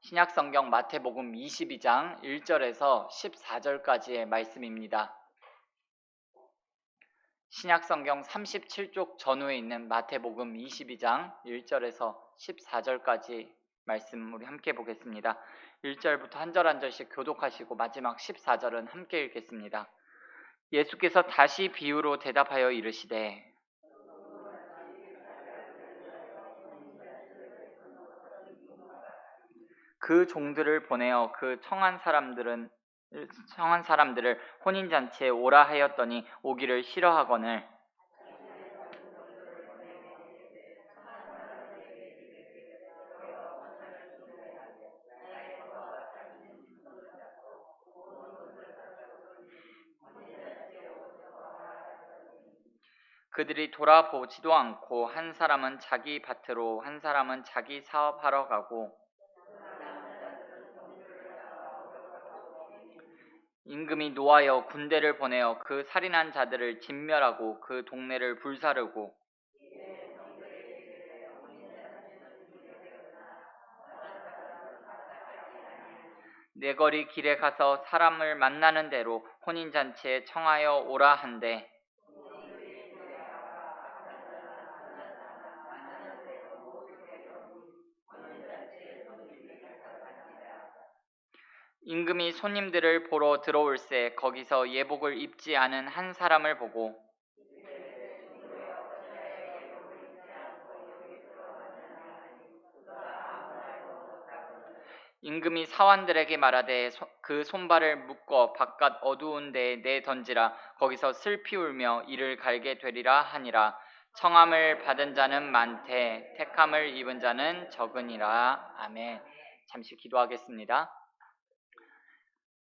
신약성경 마태복음 22장 1절에서 14절까지의 말씀입니다. 신약성경 37쪽 전후에 있는 마태복음 22장 1절에서 14절까지 말씀 우리 함께 보겠습니다. 1절부터 한 절 한 절씩 교독하시고 마지막 14절은 함께 읽겠습니다. 예수께서 다시 비유로 대답하여 이르시되 그 종들을 보내어 그 청한 사람들을 혼인잔치에 오라 하였더니 오기를 싫어하거늘 그들이 돌아보지도 않고 한 사람은 자기 밭으로 한 사람은 자기 사업하러 가고 임금이 노하여 군대를 보내어 그 살인한 자들을 진멸하고 그 동네를 불사르고 네거리 길에 가서 사람을 만나는 대로 혼인잔치에 청하여 오라 한대 임금이 손님들을 보러 들어올새 거기서 예복을 입지 않은 한 사람을 보고 임금이 사환들에게 말하되 그 손발을 묶어 바깥 어두운 데에 내던지라 거기서 슬피 울며 이를 갈게 되리라 하니라. 청함을 받은 자는 많되 택함을 입은 자는 적으니라. 아멘. 잠시 기도하겠습니다.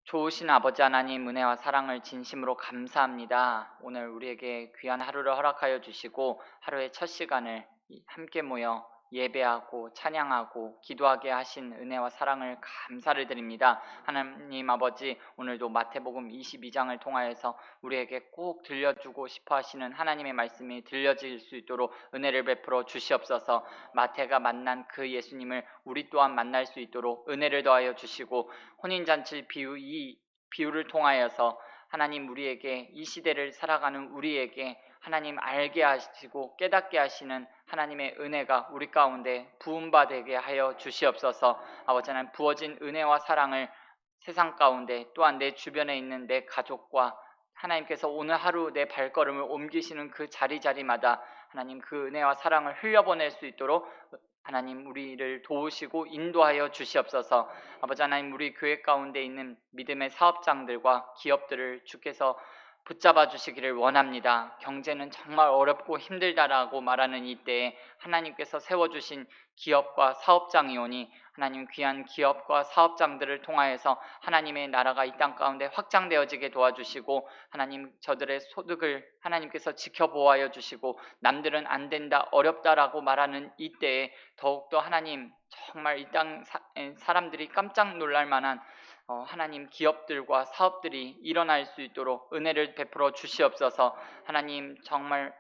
좋으신 아버지 하나님 은혜와 사랑을 진심으로 감사합니다. 오늘 우리에게 귀한 하루를 허락하여 주시고 하루의 첫 시간을 함께 모여 예배하고 찬양하고 기도하게 하신 은혜와 사랑을 감사를 드립니다. 하나님 아버지, 오늘도 마태복음 22장을 통하여서 우리에게 꼭 들려주고 싶어 하시는 하나님의 말씀이 들려질 수 있도록 은혜를 베풀어 주시옵소서. 마태가 만난 그 예수님을 우리 또한 만날 수 있도록 은혜를 더하여 주시고 혼인잔치 이 비유를 통하여서 하나님 우리에게 이 시대를 살아가는 우리에게 하나님 알게 하시고 깨닫게 하시는 하나님의 은혜가 우리 가운데 부음받게 하여 주시옵소서. 아버지 하나님 부어진 은혜와 사랑을 세상 가운데 또한 내 주변에 있는 내 가족과 하나님께서 오늘 하루 내 발걸음을 옮기시는 그 자리자리마다 하나님 그 은혜와 사랑을 흘려보낼 수 있도록 하나님 우리를 도우시고 인도하여 주시옵소서. 아버지 하나님 우리 교회 가운데 있는 믿음의 사업장들과 기업들을 주께서 붙잡아 주시기를 원합니다. 경제는 정말 어렵고 힘들다라고 말하는 이때에 하나님께서 세워주신 기업과 사업장이오니 하나님 귀한 기업과 사업장들을 통하여서 하나님의 나라가 이 땅 가운데 확장되어지게 도와주시고 하나님 저들의 소득을 하나님께서 지켜보아여 주시고 남들은 안 된다 어렵다라고 말하는 이때에 더욱더 하나님 정말 이 땅 사람들이 깜짝 놀랄 만한 하나님 기업들과 사업들이 일어날 수 있도록 은혜를 베풀어 주시옵소서. 하나님 정말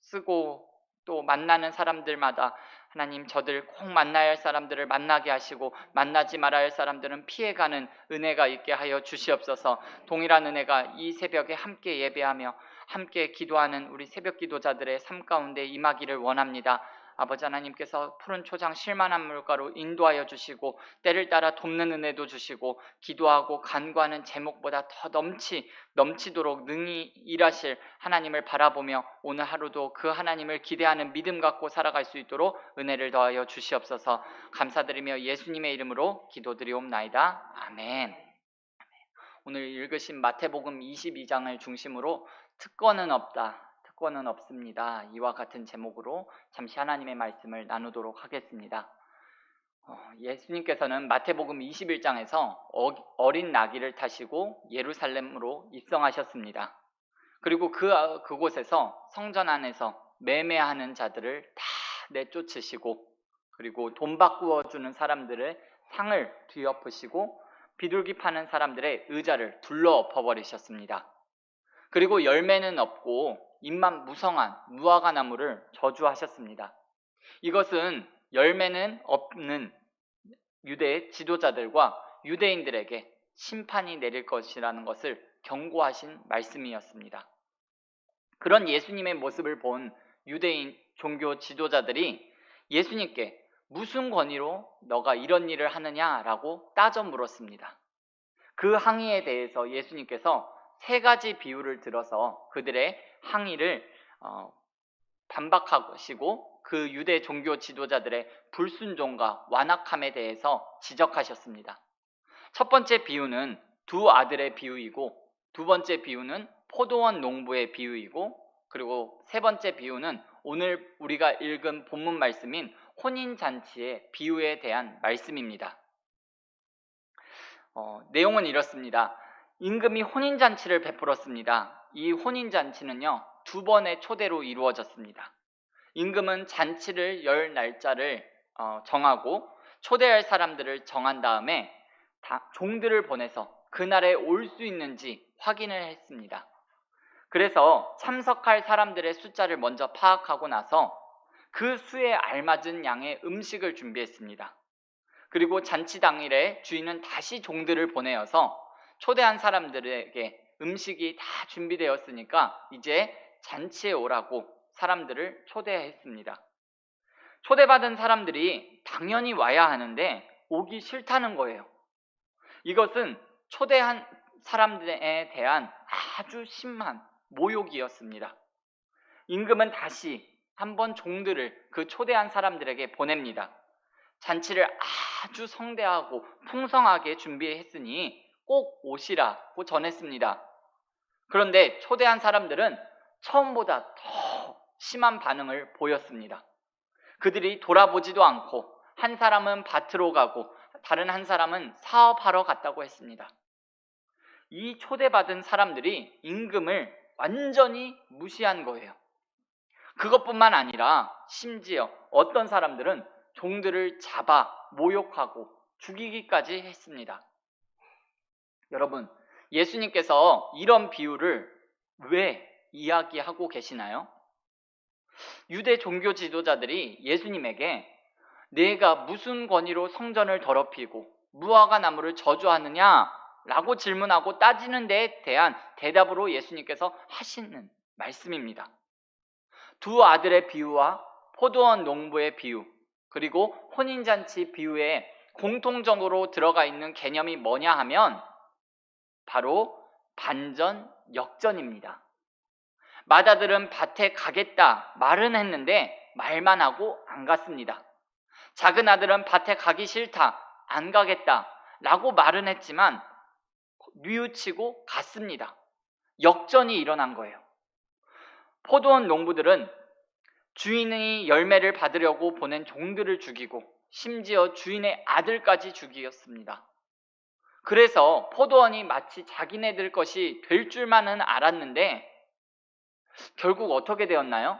쓰고 또 만나는 사람들마다 하나님 저들 꼭 만나야 할 사람들을 만나게 하시고 만나지 말아야 할 사람들은 피해가는 은혜가 있게 하여 주시옵소서. 동일한 은혜가 이 새벽에 함께 예배하며 함께 기도하는 우리 새벽 기도자들의 삶 가운데 임하기를 원합니다. 아버지 하나님께서 푸른 초장 실만한 물가로 인도하여 주시고 때를 따라 돕는 은혜도 주시고 기도하고 간구하는 제목보다 더 넘치도록 능히 일하실 하나님을 바라보며 오늘 하루도 그 하나님을 기대하는 믿음 갖고 살아갈 수 있도록 은혜를 더하여 주시옵소서. 감사드리며 예수님의 이름으로 기도드리옵나이다. 아멘. 오늘 읽으신 마태복음 22장을 중심으로 특권은 없습니다. 이와 같은 제목으로 잠시 하나님의 말씀을 나누도록 하겠습니다. 예수님께서는 마태복음 21장에서 어린 나귀를 타시고 예루살렘으로 입성하셨습니다. 그리고 그곳에서 성전 안에서 매매하는 자들을 다 내쫓으시고 그리고 돈 바꾸어 주는 사람들의 상을 뒤엎으시고 비둘기 파는 사람들의 의자를 둘러 엎어버리셨습니다. 그리고 열매는 없고 잎만 무성한 무화과 나무를 저주하셨습니다. 이것은 열매는 없는 유대 지도자들과 유대인들에게 심판이 내릴 것이라는 것을 경고하신 말씀이었습니다. 그런 예수님의 모습을 본 유대인 종교 지도자들이 예수님께 무슨 권위로 너가 이런 일을 하느냐라고 따져 물었습니다. 그 항의에 대해서 예수님께서 3가지 비유를 들어서 그들의 항의를 반박하시고 그 유대 종교 지도자들의 불순종과 완악함에 대해서 지적하셨습니다. 첫 번째 비유는 2 아들의 비유이고, 2번째 비유는 포도원 농부의 비유이고, 그리고 3번째 비유는 오늘 우리가 읽은 본문 말씀인 혼인잔치의 비유에 대한 말씀입니다. 내용은 이렇습니다. 임금이 혼인잔치를 베풀었습니다. 이 혼인잔치는요 2번의 초대로 이루어졌습니다. 임금은 잔치를 열 날짜를 정하고 초대할 사람들을 정한 다음에 종들을 보내서 그날에 올 수 있는지 확인을 했습니다. 그래서 참석할 사람들의 숫자를 먼저 파악하고 나서 그 수에 알맞은 양의 음식을 준비했습니다. 그리고 잔치 당일에 주인은 다시 종들을 보내어서 초대한 사람들에게 음식이 다 준비되었으니까 이제 잔치에 오라고 사람들을 초대했습니다. 초대받은 사람들이 당연히 와야 하는데 오기 싫다는 거예요. 이것은 초대한 사람들에 대한 아주 심한 모욕이었습니다. 임금은 다시 한번 종들을 그 초대한 사람들에게 보냅니다. 잔치를 아주 성대하고 풍성하게 준비했으니 꼭 오시라고 전했습니다. 그런데 초대한 사람들은 처음보다 더 심한 반응을 보였습니다. 그들이 돌아보지도 않고 한 사람은 밭으로 가고 다른 한 사람은 사업하러 갔다고 했습니다. 이 초대받은 사람들이 임금을 완전히 무시한 거예요. 그것뿐만 아니라 심지어 어떤 사람들은 종들을 잡아 모욕하고 죽이기까지 했습니다. 여러분, 예수님께서 이런 비유를 왜 이야기하고 계시나요? 유대 종교 지도자들이 예수님에게 내가 무슨 권위로 성전을 더럽히고 무화과 나무를 저주하느냐 라고 질문하고 따지는 데에 대한 대답으로 예수님께서 하시는 말씀입니다. 2 아들의 비유와 포도원 농부의 비유, 그리고 혼인잔치 비유에 공통적으로 들어가 있는 개념이 뭐냐 하면 바로 반전, 역전입니다. 맏아들은 밭에 가겠다 말은 했는데 말만 하고 안 갔습니다. 작은 아들은 밭에 가기 싫다, 안 가겠다 라고 말은 했지만 뉘우치고 갔습니다. 역전이 일어난 거예요. 포도원 농부들은 주인이 열매를 받으려고 보낸 종들을 죽이고 심지어 주인의 아들까지 죽이었습니다. 그래서 포도원이 마치 자기네들 것이 될 줄만은 알았는데 결국 어떻게 되었나요?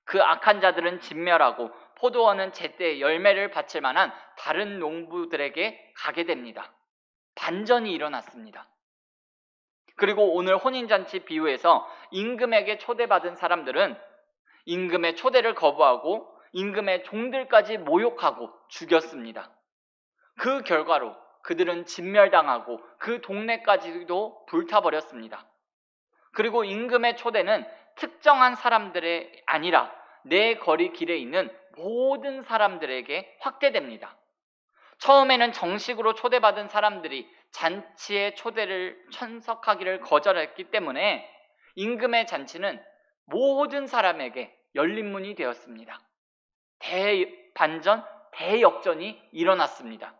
그 악한 자들은 진멸하고 포도원은 제때 열매를 바칠 만한 다른 농부들에게 가게 됩니다. 반전이 일어났습니다. 그리고 오늘 혼인잔치 비유에서 임금에게 초대받은 사람들은 임금의 초대를 거부하고 임금의 종들까지 모욕하고 죽였습니다. 그 결과로 그들은 진멸당하고 그 동네까지도 불타버렸습니다. 그리고 임금의 초대는 특정한 사람들이 아니라 내 거리 길에 있는 모든 사람들에게 확대됩니다. 처음에는 정식으로 초대받은 사람들이 잔치의 초대를 참석하기를 거절했기 때문에 임금의 잔치는 모든 사람에게 열린 문이 되었습니다. 대반전, 대역전이 일어났습니다.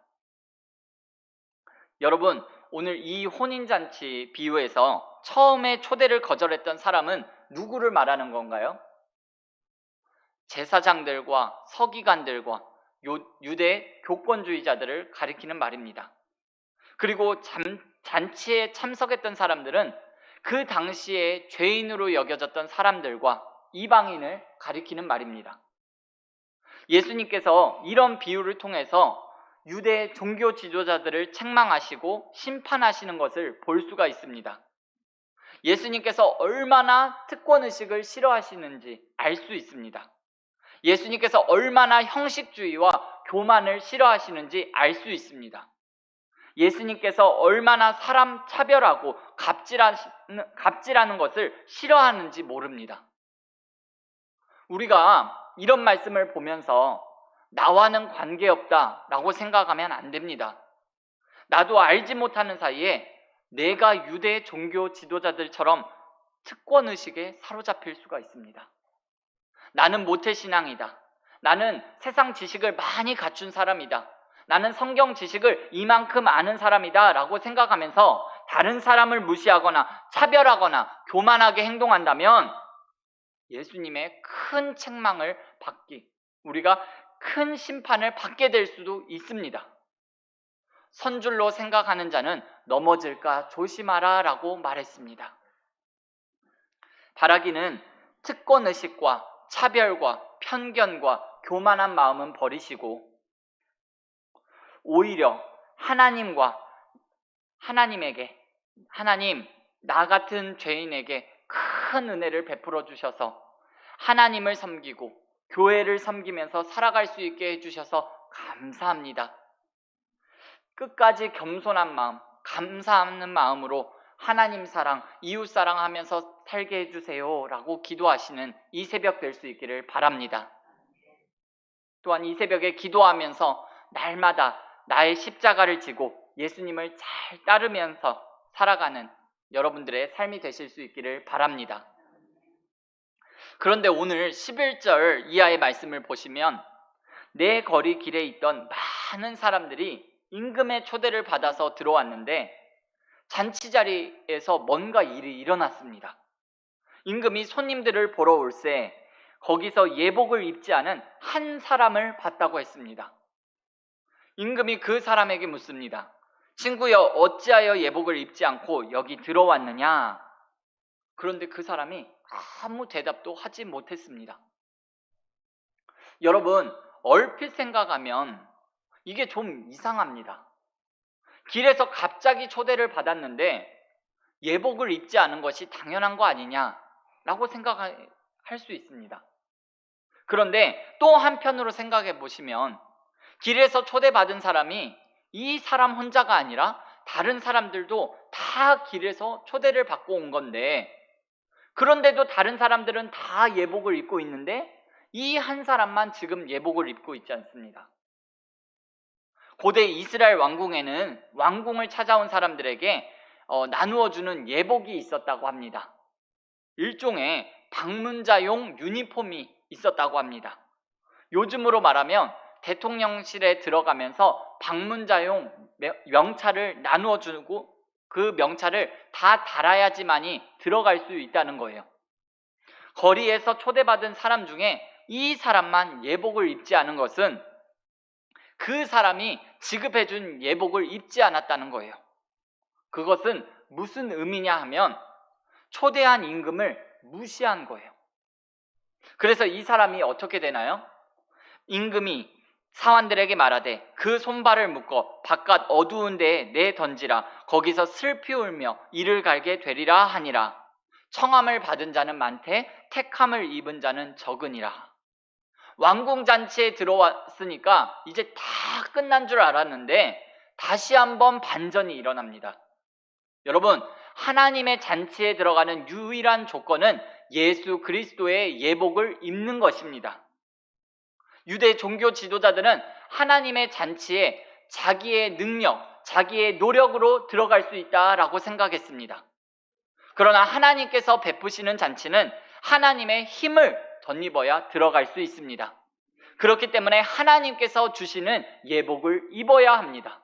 여러분, 오늘 이 혼인잔치 비유에서 처음에 초대를 거절했던 사람은 누구를 말하는 건가요? 제사장들과 서기관들과 유대 교권주의자들을 가리키는 말입니다. 그리고 잔치에 참석했던 사람들은 그 당시에 죄인으로 여겨졌던 사람들과 이방인을 가리키는 말입니다. 예수님께서 이런 비유를 통해서 유대 종교 지도자들을 책망하시고 심판하시는 것을 볼 수가 있습니다. 예수님께서 얼마나 특권의식을 싫어하시는지 알 수 있습니다. 예수님께서 얼마나 형식주의와 교만을 싫어하시는지 알 수 있습니다. 예수님께서 얼마나 사람 차별하고 갑질하는 것을 싫어하는지 모릅니다. 우리가 이런 말씀을 보면서 나와는 관계없다라고 생각하면 안 됩니다. 나도 알지 못하는 사이에 내가 유대 종교 지도자들처럼 특권의식에 사로잡힐 수가 있습니다. 나는 모태신앙이다. 나는 세상 지식을 많이 갖춘 사람이다. 나는 성경 지식을 이만큼 아는 사람이다 라고 생각하면서 다른 사람을 무시하거나 차별하거나 교만하게 행동한다면 예수님의 큰 책망을 우리가 큰 심판을 받게 될 수도 있습니다. 선줄로 생각하는 자는 넘어질까 조심하라 라고 말했습니다. 바라기는 특권의식과 차별과 편견과 교만한 마음은 버리시고 오히려 하나님, 나 같은 죄인에게 큰 은혜를 베풀어 주셔서 하나님을 섬기고 교회를 섬기면서 살아갈 수 있게 해주셔서 감사합니다. 끝까지 겸손한 마음, 감사하는 마음으로 하나님 사랑, 이웃 사랑하면서 살게 해주세요 라고 기도하시는 이 새벽 될 수 있기를 바랍니다. 또한 이 새벽에 기도하면서 날마다 나의 십자가를 지고 예수님을 잘 따르면서 살아가는 여러분들의 삶이 되실 수 있기를 바랍니다. 그런데 오늘 11절 이하의 말씀을 보시면 내 거리 길에 있던 많은 사람들이 임금의 초대를 받아서 들어왔는데 잔치 자리에서 뭔가 일이 일어났습니다. 임금이 손님들을 보러 올새 거기서 예복을 입지 않은 한 사람을 봤다고 했습니다. 임금이 그 사람에게 묻습니다. 친구여, 어찌하여 예복을 입지 않고 여기 들어왔느냐? 그런데 그 사람이 아무 대답도 하지 못했습니다. 여러분, 얼핏 생각하면 이게 좀 이상합니다. 길에서 갑자기 초대를 받았는데 예복을 입지 않은 것이 당연한 거 아니냐라고 생각할 수 있습니다. 그런데 또 한편으로 생각해 보시면 길에서 초대받은 사람이 이 사람 혼자가 아니라 다른 사람들도 다 길에서 초대를 받고 온 건데 그런데도 다른 사람들은 다 예복을 입고 있는데 이 한 사람만 지금 예복을 입고 있지 않습니다. 고대 이스라엘 왕궁에는 왕궁을 찾아온 사람들에게 나누어주는 예복이 있었다고 합니다. 일종의 방문자용 유니폼이 있었다고 합니다. 요즘으로 말하면 대통령실에 들어가면서 방문자용 명찰을 나누어주고 그 명찰을 다 달아야지만이 들어갈 수 있다는 거예요. 거리에서 초대받은 사람 중에 이 사람만 예복을 입지 않은 것은 그 사람이 지급해준 예복을 입지 않았다는 거예요. 그것은 무슨 의미냐 하면 초대한 임금을 무시한 거예요. 그래서 이 사람이 어떻게 되나요? 임금이 사환들에게 말하되 그 손발을 묶어 바깥 어두운 데에 내던지라. 거기서 슬피 울며 이를 갈게 되리라 하니라. 청함을 받은 자는 많되 택함을 입은 자는 적으니라. 왕궁잔치에 들어왔으니까 이제 다 끝난 줄 알았는데 다시 한번 반전이 일어납니다. 여러분, 하나님의 잔치에 들어가는 유일한 조건은 예수 그리스도의 예복을 입는 것입니다. 유대 종교 지도자들은 하나님의 잔치에 자기의 능력, 자기의 노력으로 들어갈 수 있다라고 생각했습니다. 그러나 하나님께서 베푸시는 잔치는 하나님의 힘을 덧입어야 들어갈 수 있습니다. 그렇기 때문에 하나님께서 주시는 예복을 입어야 합니다.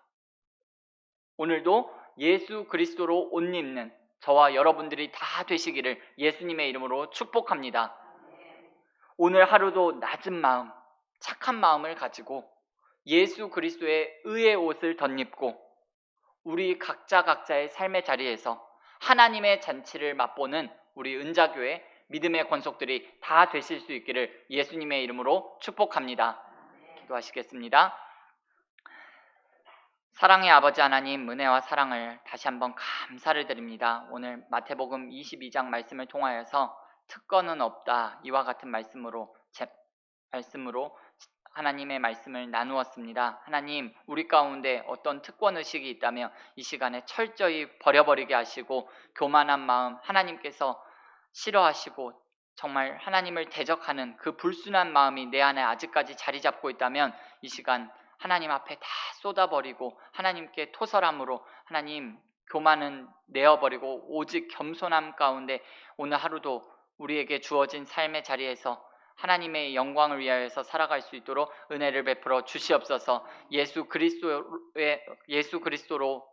오늘도 예수 그리스도로 옷 입는 저와 여러분들이 다 되시기를 예수님의 이름으로 축복합니다. 오늘 하루도 낮은 마음, 착한 마음을 가지고 예수 그리스도의 의의 옷을 덧입고 우리 각자의 삶의 자리에서 하나님의 잔치를 맛보는 우리 은자교회 믿음의 권속들이 다 되실 수 있기를 예수님의 이름으로 축복합니다. 기도하시겠습니다. 사랑의 아버지 하나님, 은혜와 사랑을 다시 한번 감사를 드립니다. 오늘 마태복음 22장 말씀을 통하여서 특권은 없다, 이와 같은 말씀으로 하나님의 말씀을 나누었습니다. 하나님, 우리 가운데 어떤 특권의식이 있다면 이 시간에 철저히 버려버리게 하시고 교만한 마음 하나님께서 싫어하시고 정말 하나님을 대적하는 그 불순한 마음이 내 안에 아직까지 자리 잡고 있다면 이 시간 하나님 앞에 다 쏟아버리고 하나님께 토설함으로 하나님 교만은 내어버리고 오직 겸손함 가운데 오늘 하루도 우리에게 주어진 삶의 자리에서 하나님의 영광을 위하여서 살아갈 수 있도록 은혜를 베풀어 주시옵소서. 예수 그리스도로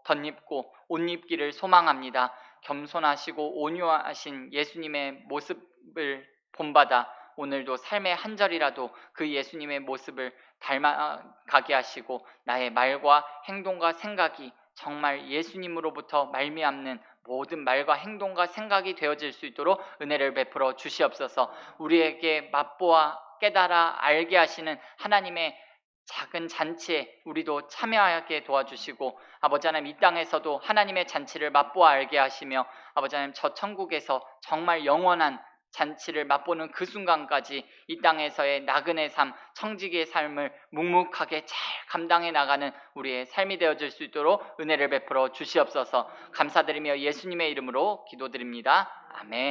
덧입고 옷 입기를 소망합니다. 겸손하시고 온유하신 예수님의 모습을 본받아 오늘도 삶의 한 절이라도 그 예수님의 모습을 닮아가게 하시고 나의 말과 행동과 생각이 정말 예수님으로부터 말미암는 모든 말과 행동과 생각이 되어질 수 있도록 은혜를 베풀어 주시옵소서. 우리에게 맛보아 깨달아 알게 하시는 하나님의 작은 잔치에 우리도 참여하게 도와주시고 아버지 하나님 이 땅에서도 하나님의 잔치를 맛보아 알게 하시며 아버지 하나님 저 천국에서 정말 영원한 잔치를 맛보는 그 순간까지 이 땅에서의 나그네 삶, 청지기의 삶을 묵묵하게 잘 감당해 나가는 우리의 삶이 되어질 수 있도록 은혜를 베풀어 주시옵소서. 감사드리며 예수님의 이름으로 기도드립니다. 아멘.